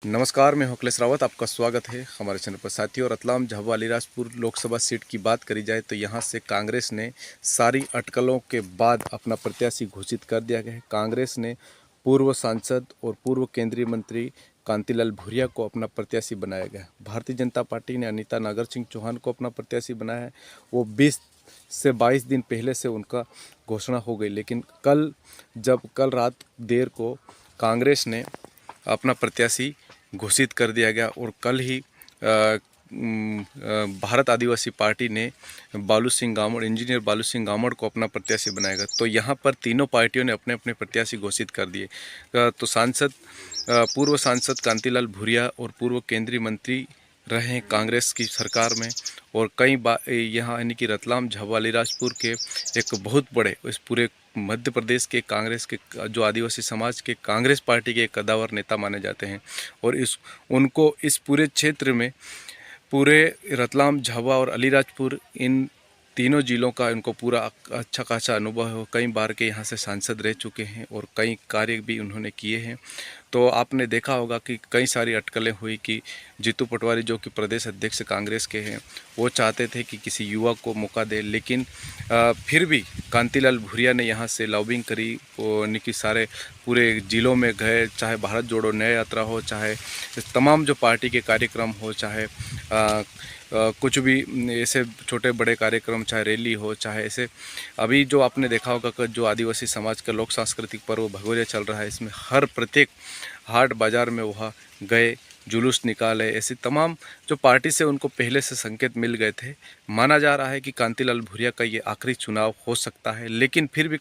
नमस्कार, मैं अखिलेश रावत। आपका स्वागत है हमारे चैनल पर। साथियों, रतलाम झाबुआ अलीराजपुर लोकसभा सीट की बात करी जाए तो यहां से कांग्रेस ने सारी अटकलों के बाद अपना प्रत्याशी घोषित कर दिया गया है। कांग्रेस ने पूर्व सांसद और पूर्व केंद्रीय मंत्री कांतिलाल भूरिया को अपना प्रत्याशी बनाया गया। भारतीय जनता पार्टी ने अनीता नागर सिंह चौहान को अपना प्रत्याशी बनाया है। वो 20 से 22 दिन पहले से उनका घोषणा हो गई, लेकिन कल रात देर को कांग्रेस ने अपना प्रत्याशी घोषित कर दिया गया और कल ही भारत आदिवासी पार्टी ने बालू सिंह गामड़, इंजीनियर बालू सिंह गामड़ को अपना प्रत्याशी बनाएगा। तो यहाँ पर तीनों पार्टियों ने अपने अपने प्रत्याशी घोषित कर दिए। तो पूर्व सांसद कांतिलाल भूरिया और पूर्व केंद्रीय मंत्री रहे हैं कांग्रेस की सरकार में, और कई बार यहाँ यानी कि रतलाम झाबुआ अलीराजपुर के एक बहुत बड़े, इस पूरे मध्य प्रदेश के कांग्रेस के जो आदिवासी समाज के कांग्रेस पार्टी के एक कद्दावर नेता माने जाते हैं। और उनको इस पूरे क्षेत्र में, पूरे रतलाम झाबुआ और अलीराजपुर, इन तीनों जिलों का इनको पूरा अच्छा खासा अनुभव है। कई बार के यहाँ से सांसद रह चुके हैं और कई कार्य भी उन्होंने किए हैं। तो आपने देखा होगा कि कई सारी अटकलें हुई कि जीतू पटवारी, जो कि प्रदेश अध्यक्ष कांग्रेस के हैं, वो चाहते थे कि किसी युवा को मौका दे, लेकिन फिर भी कांतिलाल भूरिया ने यहाँ से लॉबिंग करी। वो कि सारे पूरे ज़िलों में गए, चाहे भारत जोड़ो न्याय यात्रा हो, चाहे तमाम जो पार्टी के कार्यक्रम हो, चाहे कुछ भी ऐसे छोटे बड़े कार्यक्रम, चाहे रैली हो, चाहे ऐसे अभी जो आपने देखा होगा कि जो आदिवासी समाज का लोक सांस्कृतिक पर्व भगोरिया चल रहा है, इसमें हर प्रत्येक हाट बाज़ार में वहाँ गए, जुलूस निकाले। ऐसी तमाम जो पार्टी से उनको पहले से संकेत मिल गए थे। माना जा रहा है कि कांतिलाल भूरिया का ये आखिरी चुनाव हो सकता है, लेकिन फिर भी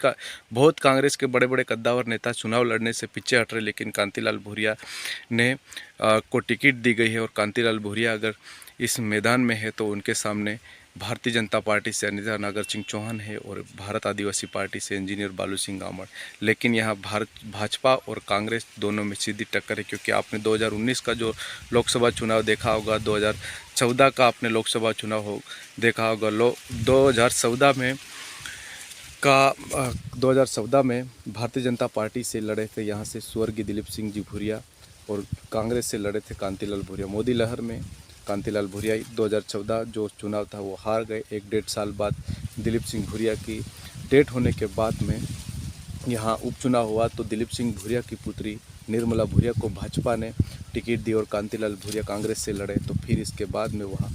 बहुत कांग्रेस के बड़े बड़े कद्दावर नेता चुनाव लड़ने से पीछे हट रहे, लेकिन कांतिलाल भूरिया ने को टिकट दी गई है। और कांतिलाल भूरिया अगर इस मैदान में है तो उनके सामने भारतीय जनता पार्टी से अनीता नागर सिंह चौहान है और भारत आदिवासी पार्टी से इंजीनियर बालू सिंह गामड़। लेकिन यहाँ भाजपा और कांग्रेस दोनों में सीधी टक्कर है, क्योंकि आपने 2019 का जो लोकसभा चुनाव देखा होगा, 2014 का आपने लोकसभा चुनाव देखा होगा। 2014 में भारतीय जनता पार्टी से लड़े थे यहाँ से स्वर्गीय दिलीप सिंह जी भूरिया, और कांग्रेस से लड़े थे कांतिलाल भूरिया। मोदी लहर में कांतिलाल भूरिया 2014 जो चुनाव था वो हार गए। 1-1.5 साल बाद दिलीप सिंह भूरिया की डेथ होने के बाद में यहाँ उपचुनाव हुआ, तो दिलीप सिंह भूरिया की पुत्री निर्मला भूरिया को भाजपा ने टिकट दी और कांतिलाल भूरिया कांग्रेस से लड़े। तो फिर इसके बाद में वहाँ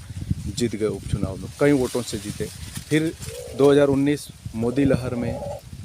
जीत गए उपचुनाव में, कई वोटों से जीते। फिर 2019 मोदी लहर में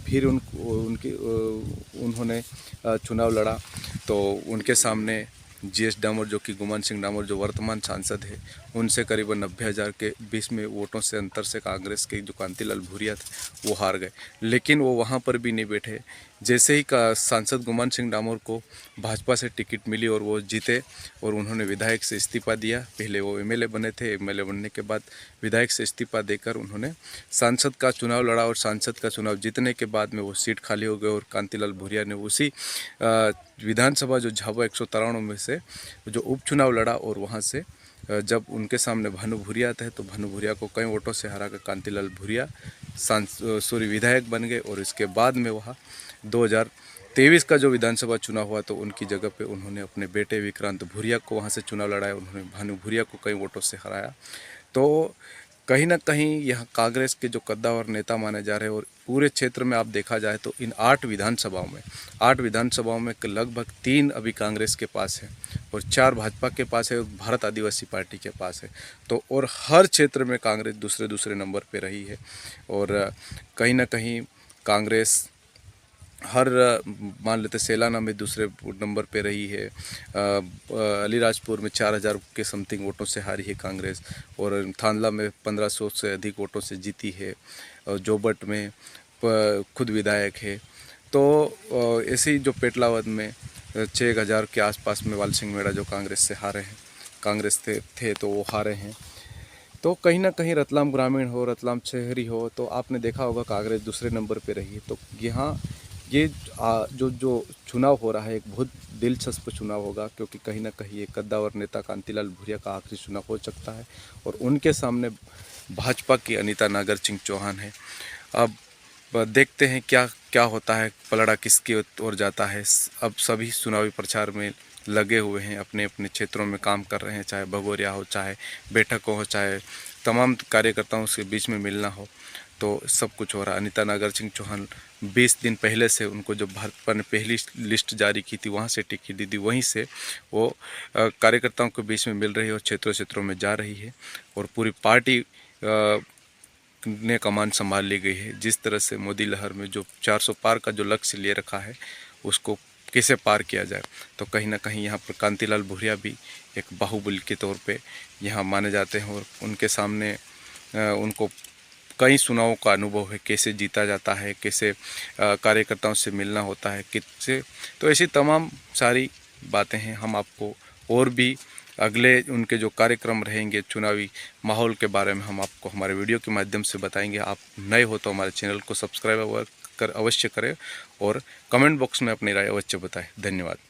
फिर उन्होंने चुनाव लड़ा, तो उनके सामने जीएस डामोर, जो कि गुमान सिंह डामोर जो वर्तमान सांसद है, उनसे करीबन 90,000 के 20 में वोटों से अंतर से कांग्रेस के जो कांतिलाल भूरिया थे वो हार गए। लेकिन वो वहाँ पर भी नहीं बैठे। जैसे ही का सांसद गुमान सिंह डामोर को भाजपा से टिकट मिली और वो जीते, और उन्होंने विधायक से इस्तीफा दिया। पहले वो एमएलए बने थे, एमएलए बनने के बाद विधायक से इस्तीफा देकर उन्होंने सांसद का चुनाव लड़ा, और सांसद का चुनाव जीतने के बाद में वो सीट खाली हो गई और कांतिलाल भूरिया ने उसी विधानसभा जो झाबुआ 193 में से जो उपचुनाव लड़ा, और वहाँ से जब उनके सामने भानु भूरिया आते हैं तो भानु भूरिया को कई वोटों से हरा कर कांतिलाल भूरिया विधायक बन गए। और इसके बाद में वहाँ 2023 का जो विधानसभा चुनाव हुआ तो उनकी जगह पे उन्होंने अपने बेटे विक्रांत भूरिया को वहाँ से चुनाव लड़ाया। उन्होंने भानु भूरिया को कई वोटों से हराया। तो कहीं ना कहीं यहाँ कांग्रेस के जो कद्दावर नेता माने जा रहे हैं, और पूरे क्षेत्र में आप देखा जाए तो इन 8 विधानसभाओं में लगभग 3 अभी कांग्रेस के पास है और 4 भाजपा के पास है और भारत आदिवासी पार्टी के पास है। तो और हर क्षेत्र में कांग्रेस दूसरे नंबर पे रही है। और कहीं ना कहीं कांग्रेस हर मान लेते सेलाना में दूसरे नंबर पे रही है। अलीराजपुर में 4,000 के समथिंग वोटों से हारी है कांग्रेस, और थांदला में 1,500 से अधिक वोटों से जीती है, और जोबट में खुद विधायक है। तो ऐसे ही जो पेटलावद में 6,000 के आसपास में वाल सिंह मेड़ा जो कांग्रेस से हारे हैं, कांग्रेस थे तो वो हारे हैं। तो कहीं ना कहीं रतलाम ग्रामीण हो, रतलाम शहरी हो, तो आपने देखा होगा कांग्रेस दूसरे नंबर पे रही है। तो यहाँ ये जो चुनाव हो रहा है एक बहुत दिलचस्प चुनाव होगा, क्योंकि कहीं ना कहीं एक कद्दावर नेता कांतिलाल भूरिया का आखिरी चुनाव हो सकता है और उनके सामने भाजपा की अनीता नागर सिंह चौहान है। अब देखते हैं क्या क्या होता है, पलड़ा किसकी ओर जाता है। अब सभी चुनावी प्रचार में लगे हुए हैं, अपने अपने क्षेत्रों में काम कर रहे हैं, चाहे भगोरिया हो, चाहे बैठक हो, चाहे तमाम कार्यकर्ताओं से बीच में मिलना हो, तो सब कुछ हो रहा है। अनीता नागर सिंह चौहान 20 दिन पहले से, उनको जब भाजपा ने पहली लिस्ट जारी की थी वहाँ से टिकट दी थी, वहीं से वो कार्यकर्ताओं के बीच में मिल रही है और क्षेत्रों क्षेत्रों में जा रही है और पूरी पार्टी ने कमान संभाल ली गई है। जिस तरह से मोदी लहर में जो 400 पार का जो लक्ष्य ले रखा है उसको कैसे पार किया जाए, तो कहीं ना कहीं यहाँ पर कांतिलाल भूरिया भी एक बाहुबली के तौर पे यहाँ माने जाते हैं और उनके सामने उनको कई चुनावों का अनुभव है, कैसे जीता जाता है, कैसे कार्यकर्ताओं से मिलना होता है, किससे, तो ऐसी तमाम सारी बातें हैं। हम आपको और भी अगले उनके जो कार्यक्रम रहेंगे चुनावी माहौल के बारे में हम आपको हमारे वीडियो के माध्यम से बताएंगे। आप नए हो तो हमारे चैनल को सब्सक्राइब कर अवश्य करें और कमेंट बॉक्स में अपनी राय अवश्य बताएं। धन्यवाद।